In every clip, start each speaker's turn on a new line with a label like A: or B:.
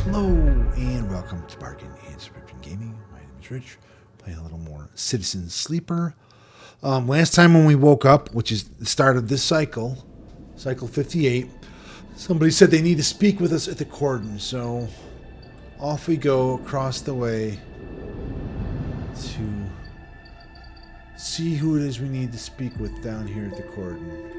A: Hello and welcome to Bargain and Subscription Gaming. My name is Rich, playing a little more Citizen Sleeper. Last time when we woke up, which is the start of this cycle, cycle 58, somebody said they need to speak with us at the cordon, so off we go across the way to see who it is we need to speak with down here at the cordon.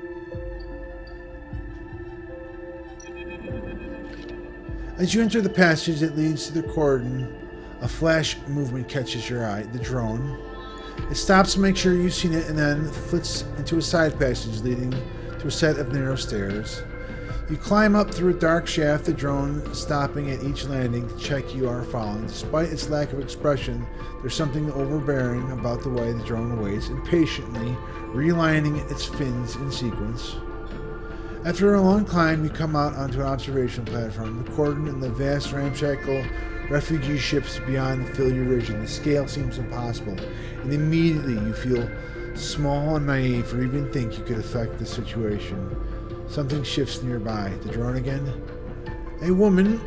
A: As you enter the passage that leads to the cordon, a flash movement catches your eye, the drone. It stops to make sure you've seen it and then flits into a side passage leading to a set of narrow stairs. You climb up through a dark shaft, the drone stopping at each landing to check you are following. Despite its lack of expression, there's something overbearing about the way the drone awaits, impatiently realigning its fins in sequence. After a long climb, you come out onto an observation platform. The cordon and the vast ramshackle refugee ships beyond fill your vision. The scale seems impossible, and immediately you feel small and naive, or even think you could affect the situation. Something shifts nearby. The drone again. A woman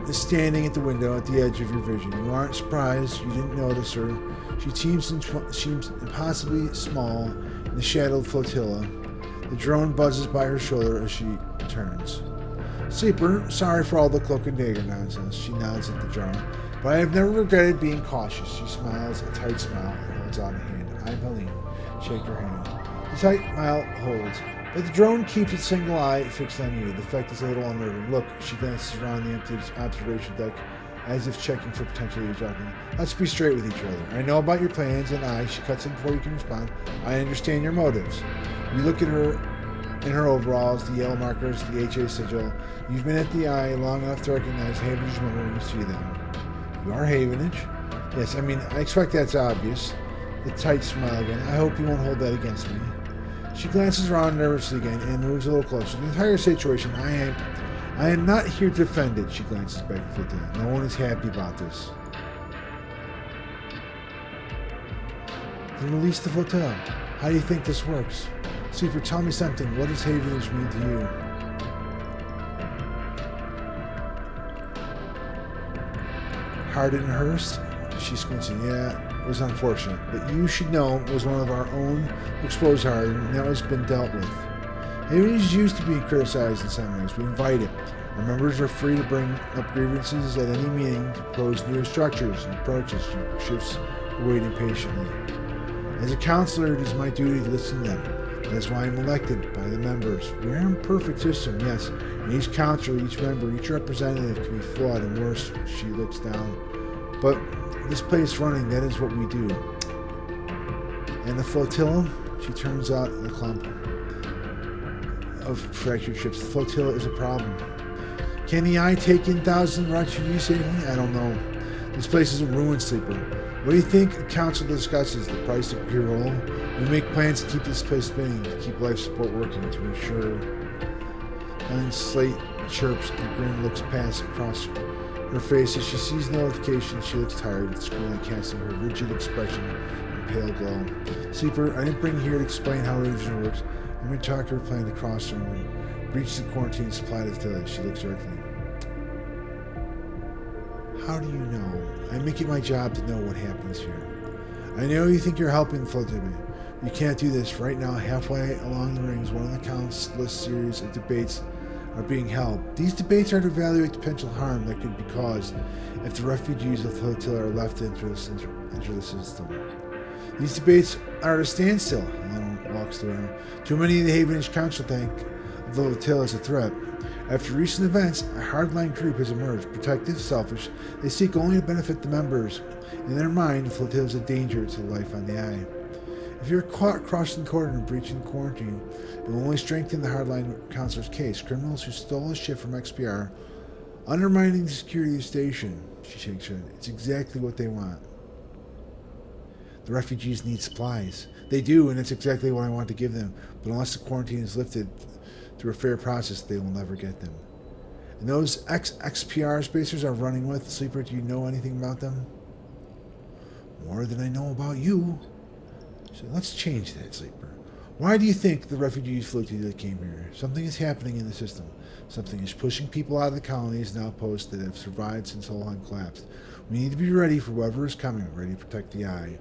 A: is standing at the window at the edge of your vision. You aren't surprised. You didn't notice her. She seems impossibly small in the shadowed flotilla. The drone buzzes by her shoulder as she turns. Sleeper, sorry for all the cloak and dagger nonsense. She nods at the drone. But I have never regretted being cautious. She smiles a tight smile and holds out a hand. I'm Helene. Shake her hand. The tight smile holds. But the drone keeps its single eye fixed on you. The effect is a little unnerving. Look, she glances around the empty observation deck as if checking for potential eavesdropping. Let's be straight with each other. I know about your plans, and she cuts in before you can respond, I understand your motives. You look at her in her overalls, the yellow markers, the HA sigil. You've been at the eye long enough to recognize Havanage when you see them. You are Havanage? Yes, I expect that's obvious. The tight smile again. I hope you won't hold that against me. She glances around nervously again and moves a little closer. The entire situation, I am not here to defend it, she glances back at Flotilla. No one is happy about this. Then release the flotilla. How do you think this works? Sleeper, tell me something. What does Havanage mean to you? Hardliners? She's squinting. Yeah, it was unfortunate. But you should know it was one of our own who exposed Harden, and that has been dealt with. Havanage used to be criticized in some ways. We invite it. Our members are free to bring up grievances at any meeting to propose new structures and approaches. Shifts waiting patiently. As a counselor, it is my duty to listen to them. That's why I'm elected by the members. We're an imperfect system, yes. And each counselor, each member, each representative can be flawed and worse. She looks down. But this place running, that is what we do. And the flotilla, she turns out the clump of fractured ships. The flotilla is a problem. Can the eye take in thousands of refugees safely? I don't know. This place is a ruin, Sleeper. What do you think the council discusses? The price of your role? We make plans to keep this place spinning, to keep life support working, to ensure. And Slate chirps, a grin looks past across her face as she sees the notification. She looks tired, with the screen casting her rigid expression and pale glow. Sleeper, I didn't bring you here to explain how religion works. I'm going to talk to her plan to cross her and breach the quarantine supply to the village. She looks directly. How do you know? I make it my job to know what happens here. I know you think you're helping the flotilla. You can't do this. Right now, halfway along the rings, one of the countless series of debates are being held. These debates are to evaluate the potential harm that could be caused if the refugees of the flotilla are left to enter the system. These debates are at a standstill. Helene walks through them. Too many of the Havanage Council think of the flotilla as a threat. After recent events, a hardline group has emerged. Protective, selfish, they seek only to benefit the members. In their mind, the flotilla is a danger to life on the eye. If you're caught crossing the cordon and breaching quarantine, it will only strengthen the hardline councilor's case. Criminals who stole a ship from XPR, undermining the security of the station. She shakes her head. It's exactly what they want. The refugees need supplies. They do, and it's exactly what I want to give them. But unless the quarantine is lifted through a fair process, they will never get them. And those ex-XPR spacers are running with, Sleeper, do you know anything about them? More than I know about you. So let's change that, Sleeper. Why do you think the refugees flotilla came here? Something is happening in the system. Something is pushing people out of the colonies and outposts that have survived since Helene collapsed. We need to be ready for whatever is coming, ready to protect the Eye.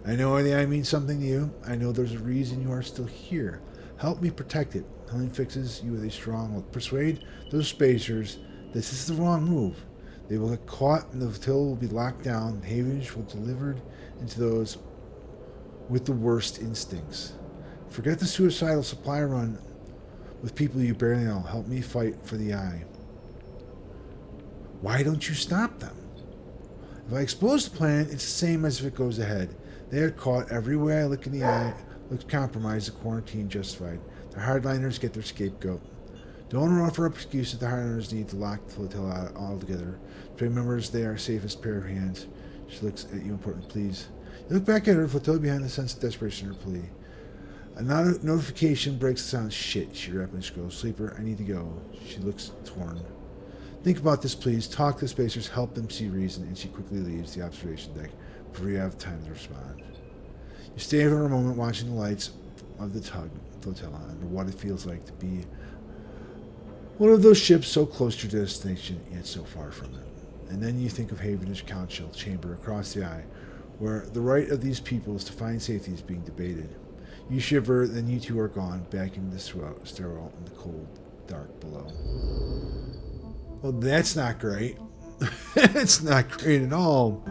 A: I know the Eye means something to you. I know there's a reason you are still here. Help me protect it. Helene fixes you with a strong look. Persuade those spacers this is the wrong move. They will get caught and the flotilla will be locked down and Havanage will be delivered into those with the worst instincts. Forget the suicidal supply run with people you barely know. Help me fight for the Eye. Why don't you stop them? If I expose the plan, it's the same as if it goes ahead. They are caught every way I look in the Eye. Looks compromised, the quarantine justified. The hardliners get their scapegoat. Don't offer up excuses the hardliners need to lock the flotilla out altogether. Remembers they are safest pair of hands. She looks at you importantly. Please. You look back at her, flotilla behind the sense of desperation in her plea. A notification breaks the silence. Shit, she rapidly scrolls. Sleeper, I need to go. She looks torn. Think about this, please. Talk to the spacers, help them see reason, and she quickly leaves the observation deck before you have time to respond. You stay for a moment watching the lights of the tug flotilla and what it feels like to be one of those ships so close to your destination, yet so far from it. And then you think of Havanage Council chamber across the Eye, where the right of these people is to find safety is being debated. You shiver, then you two are gone, back into the stairwell in the cold, dark below. Well, that's not great. It's not great at all.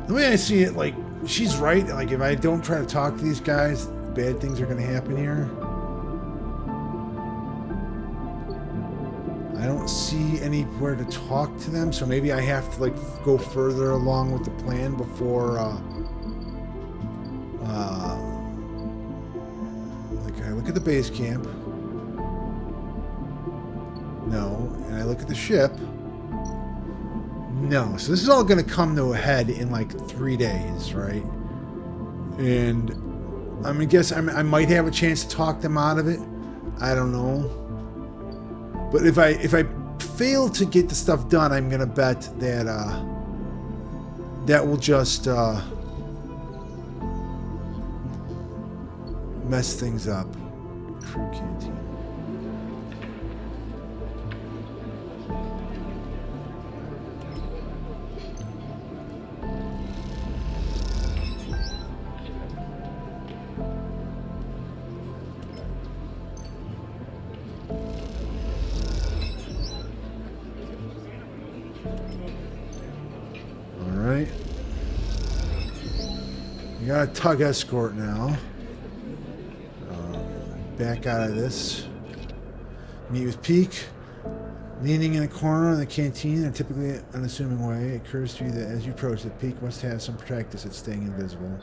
A: The way I see it, like, she's right. Like, if I don't try to talk to these guys, bad things are going to happen here. I don't see anywhere to talk to them, so maybe I have to, like, go further along with the plan before, like, I look at the base camp. No. And I look at the ship. No. So this is all going to come to a head in, like, 3 days, right? And I mean, I might have a chance to talk them out of it. I don't know. But if I fail to get the stuff done, I'm gonna bet that that will just mess things up. Crew canteen. Alright. You got a tug escort now. Back out of this. Meet with Peak. Leaning in a corner in the canteen in a typically unassuming way, it occurs to you that as you approach it, Peak must have some practice at staying invisible.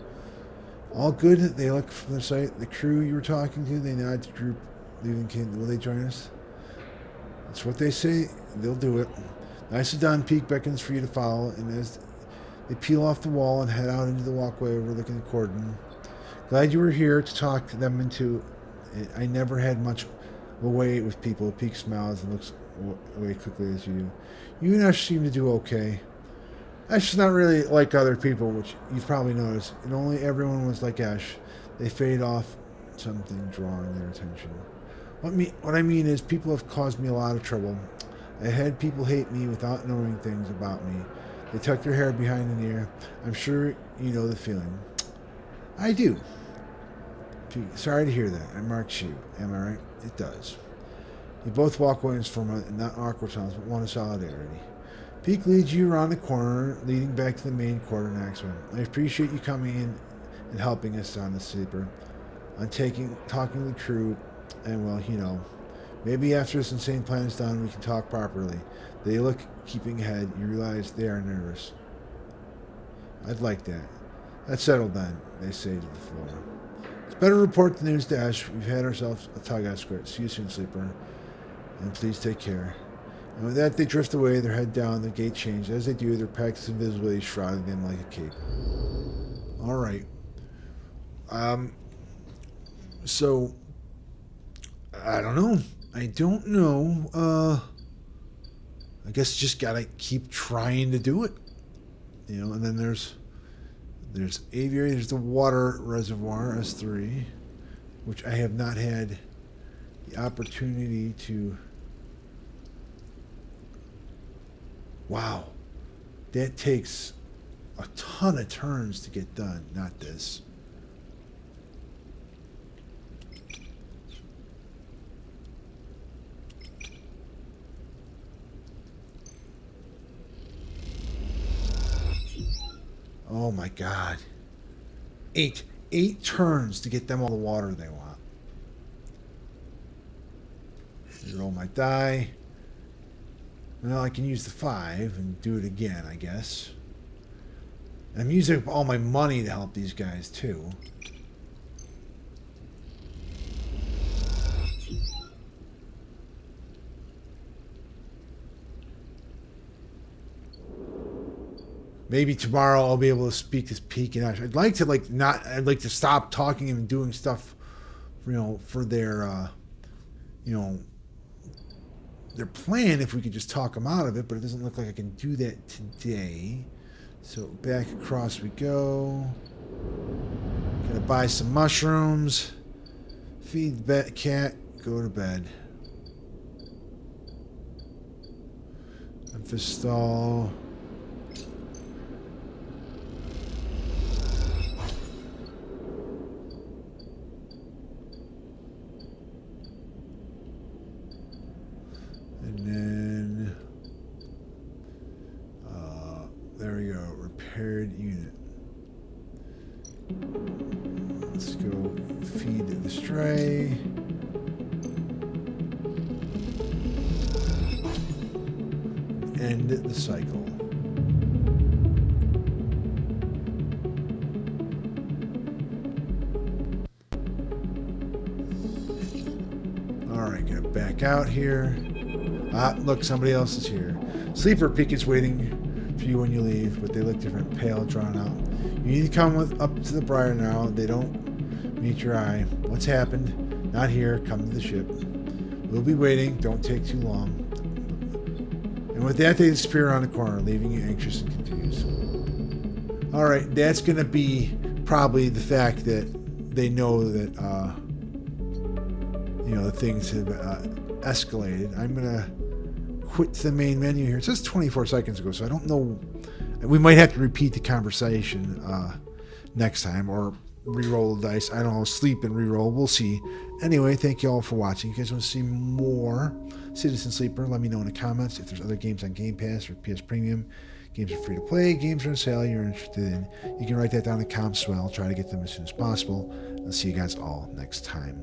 A: All good, they look from their sight. The crew you were talking to, they nod to the group leaving canteen. Will they join us? That's what they say. They'll do it. Nicely done. Peak beckons for you to follow, and as they peel off the wall and head out into the walkway overlooking the cordon. Glad you were here to talk them into it. I never had much of a way with people. Peak smiles and looks away quickly as you do. You and Eshe seem to do okay. Eshe's not really like other people, which you've probably noticed. And only everyone was like Eshe. They fade off something drawing their attention. What I mean is people have caused me a lot of trouble. I had people hate me without knowing things about me. They tuck their hair behind an ear. I'm sure you know the feeling. I do. Sorry to hear that. It marks you. Am I right? It does. You both walk away from a not awkward silence, but one of solidarity. Peak leads you around the corner, leading back to the main cordon axle. I appreciate you coming in and helping us on the sleeper. On talking to the crew, and well, you know, maybe after this insane plan is done, we can talk properly. They look keeping ahead. You realize they are nervous. I'd like that. That's settled then, they say to the floor. It's better to report the news to Eshe. We've had ourselves a tug escort. See you soon, sleeper. And please take care. And with that, they drift away, their head down, the gate changed. As they do, their practice invisibility shrouding them like a cape. Alright. So, I don't know. I don't know. I guess just gotta keep trying to do it. You know, and then there's aviary, there's the water reservoir, S3. which I have not had the opportunity to. Wow, that takes a ton of turns to get done. Not this. Oh my God. Eight turns to get them all the water they want. Roll my die. Well, I can use the 5 and do it again, I guess. I'm using all my money to help these guys too. Maybe tomorrow I'll be able to speak to Peak and Eshe. I'd like to I'd like to stop talking and doing stuff, for their, their plan. If we could just talk them out of it, but it doesn't look like I can do that today. So back across we go. Gonna buy some mushrooms. Feed the cat. Go to bed. Amphistol. And then, there we go, repaired unit. Let's go feed the stray. End the cycle. All right, gonna back out here. Look, somebody else is here. Sleeper Peak is waiting for you when you leave, but they look different, pale, drawn out. You need to come up to the briar now. They don't meet your eye. What's happened? Not here. Come to the ship. We'll be waiting. Don't take too long. And with that, they disappear around the corner, leaving you anxious and confused. All right, that's going to be probably the fact that they know that, the things have escalated. I'm going to quit the main menu here. It says 24 seconds ago, so I don't know. We might have to repeat the conversation next time, or re-roll the dice. I don't know, sleep and re-roll. We'll see. Anyway, thank you all for watching. If you guys want to see more Citizen Sleeper, let me know in the comments. If there's other games on Game Pass or PS Premium, games are free to play, games are on sale you're interested in, you can write that down in the comments as well. I'll try to get them as soon as possible. I'll see you guys all next time.